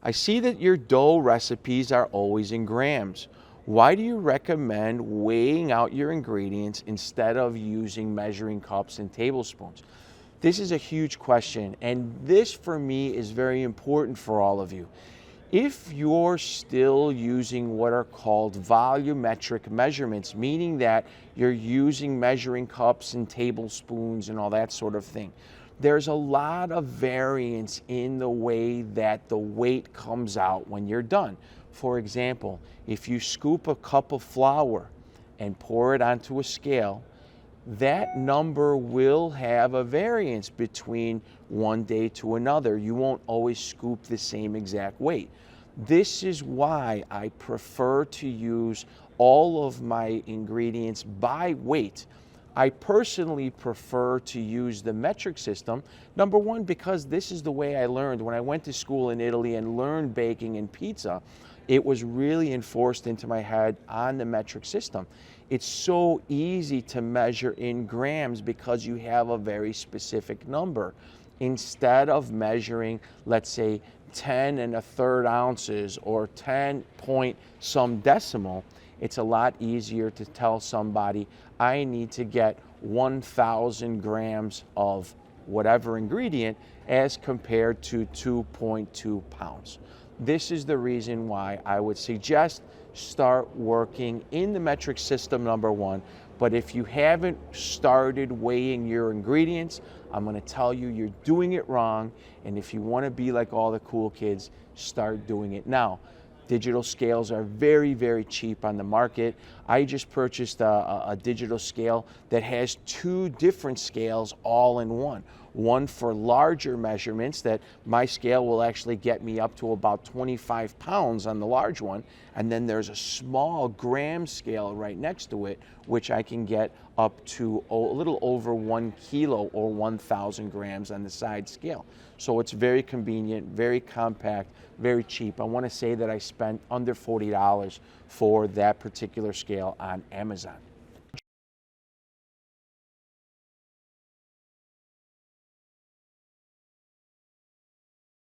I see that your dough recipes are always in grams. Why do you recommend weighing out your ingredients instead of using measuring cups and tablespoons? This is a huge question, and this for me is very important for all of you. If you're still using what are called volumetric measurements, meaning that you're using measuring cups and tablespoons and all that sort of thing, there's a lot of variance in the way that the weight comes out when you're done. For example, if you scoop a cup of flour and pour it onto a scale, that number will have a variance between one day to another. You won't always scoop the same exact weight. This is why I prefer to use all of my ingredients by weight. I personally prefer to use the metric system. Number one, because this is the way I learned. When I went to school in Italy and learned baking and pizza, it was really enforced into my head on the metric system. It's so easy to measure in grams because you have a very specific number. Instead of measuring, let's say, 10 and a third ounces or 10 point some decimal, it's a lot easier to tell somebody, I need to get 1,000 grams of whatever ingredient as compared to 2.2 pounds. This is the reason why I would suggest start working in the metric system, number one. But if you haven't started weighing your ingredients, I'm going to tell you you're doing it wrong. And if you want to be like all the cool kids, start doing it now. Digital scales are very, very cheap on the market. I just purchased a digital scale that has two different scales all in one. One for larger measurements that my scale will actually get me up to about 25 pounds on the large one. And then there's a small gram scale right next to it, which I can get up to a little over 1 kilo or 1,000 grams on the side scale. So it's very convenient, very compact, very cheap. I want to say that I spent under $40 for that particular scale on Amazon.